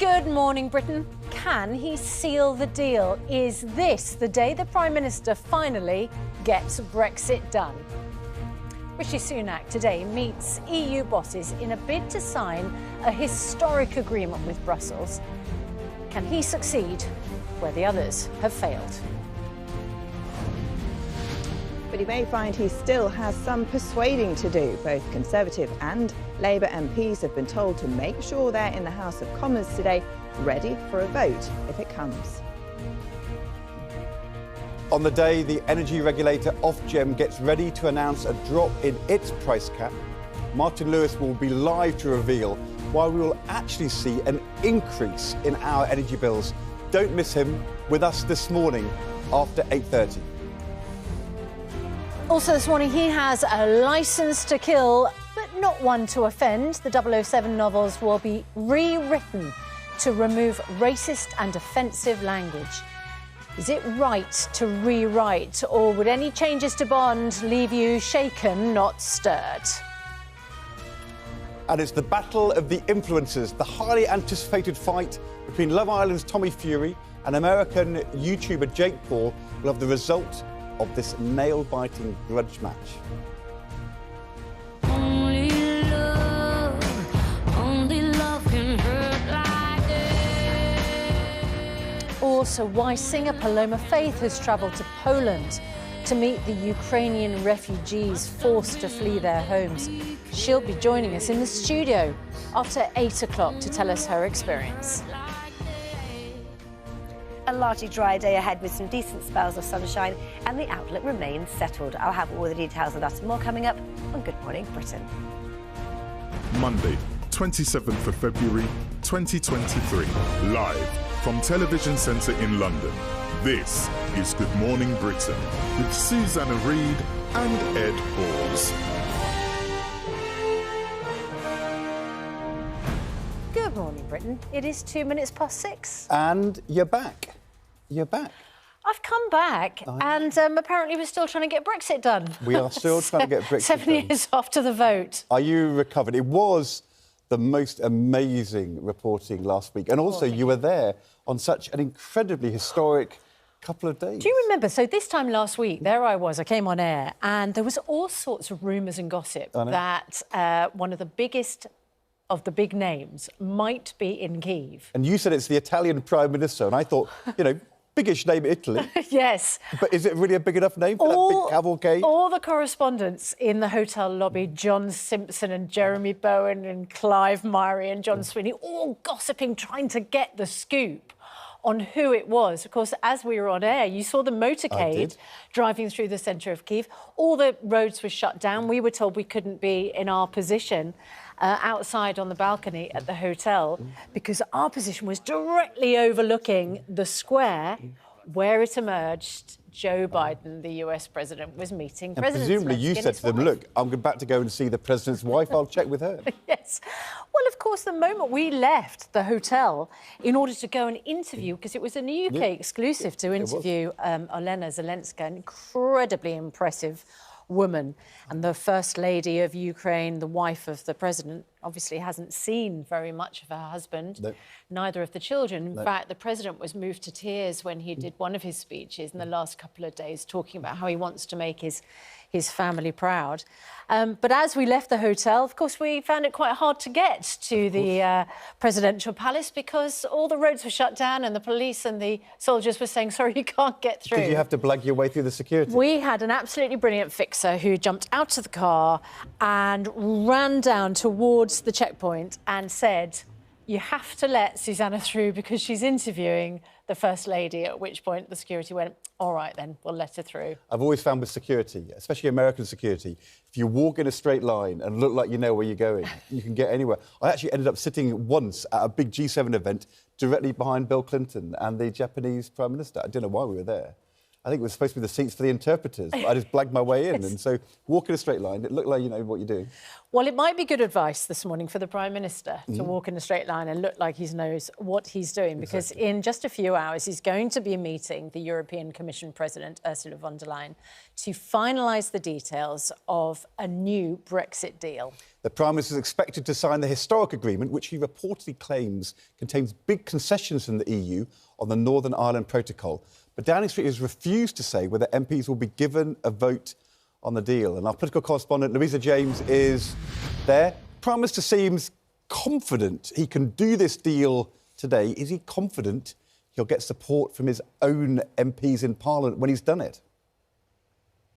Good morning, Britain. Can he seal the deal? Is this the day the Prime Minister finally gets Brexit done? Rishi Sunak today meets EU bosses in a bid to sign a historic agreement with Brussels. Can he succeed where the others have failed? But he may find he still has some persuading to do. Both Conservative and Labour MPs have been told to make sure they're in the House of Commons today, ready for a vote if it comes. On the day the energy regulator Ofgem gets ready to announce a drop in its price cap, Martin Lewis will be live to reveal why we will actually see an increase in our energy bills. Don't miss him with us this morning after 8:30. Also this morning, he has a licence to kill, but not one to offend. The 007 novels will be rewritten to remove racist and offensive language. Is it right to rewrite, or would any changes to Bond leave you shaken, not stirred? And it's the battle of the influencers, the highly anticipated fight between Love Island's Tommy Fury and American YouTuber Jake Paul will have the result of this nail-biting grudge match. Only love can hurt like this. Also, why singer Paloma Faith has travelled to Poland to meet the Ukrainian refugees forced to flee their homes. She'll be joining us in the studio after 8 o'clock to tell us her experience. A largely dry day ahead with some decent spells of sunshine, and the outlook remains settled. I'll have all the details of that and more coming up on Good Morning Britain. Monday, 27th of February 2023, live from Television Centre in London. This is Good Morning Britain with Susanna, Reid and Ed Hawes. Good morning, Britain. It is 2 minutes past 6. And you're back. You're back. I've come back, and apparently we're still trying to get Brexit done. We are still trying to get Brexit 7 done. years after the vote. Are you recovered? It was the most amazing reporting last week. And also, you were there on such an incredibly historic couple of days. Do you remember? So this time last week, there I was, I came on air, and there was all sorts of rumours and gossip that one of the biggest of the big names might be in Kyiv. And you said it's the Italian Prime Minister, and I thought, you know, biggish name Italy. Yes. But is it really a big enough name for that big cavalcade? All the correspondents in the hotel lobby, John Simpson and Jeremy Bowen and Clive Myrie and John Sweeney, all gossiping, trying to get the scoop on who it was. Of course, as we were on air, you saw the motorcade driving through the centre of Kyiv. All the roads were shut down. We were told we couldn't be in our position outside on the balcony at the hotel because our position was directly overlooking the square where it emerged Joe Biden, the US president, was meeting President Presumably you Zelensky said to them, look, I'm about to go and see the president's wife, I'll check with her. Yes. Well, of course, the moment we left the hotel in order to go and interview, because it was a UK exclusive to interview Olena Zelenska, an incredibly impressive woman, and the First Lady of Ukraine, the wife of the president, obviously hasn't seen very much of her husband, neither of the children. In fact, the president was moved to tears when he did one of his speeches in the last couple of days, talking about how he wants to make his family proud. But as we left the hotel, of course, we found it quite hard to get to the presidential palace because all the roads were shut down and the police and the soldiers were saying, sorry, you can't get through. Did you have to blag your way through the security? We had an absolutely brilliant fixer who jumped out of the car and ran down towards the checkpoint and said, you have to let Susanna through because she's interviewing the First Lady, at which point the security went, all right, then, we'll let her through. I've always found with security, especially American security, if you walk in a straight line and look like you know where you're going, you can get anywhere. I actually ended up sitting once at a big G7 event directly behind Bill Clinton and the Japanese Prime Minister. I don't know why we were there. I think it was supposed to be the seats for the interpreters, but I just blagged my way in. And so walk in a straight line. It looked like you know what you're doing. Well, it might be good advice this morning for the Prime Minister to walk in a straight line and look like he knows what he's doing, because in just a few hours he's going to be meeting the European Commission President, Ursula von der Leyen, to finalise the details of a new Brexit deal. The Prime Minister is expected to sign the historic agreement, which he reportedly claims contains big concessions from the EU on the Northern Ireland Protocol. But Downing Street has refused to say whether MPs will be given a vote on the deal. And our political correspondent, Louisa James, is there. Prime Minister seems confident he can do this deal today. Is he confident he'll get support from his own MPs in Parliament when he's done it?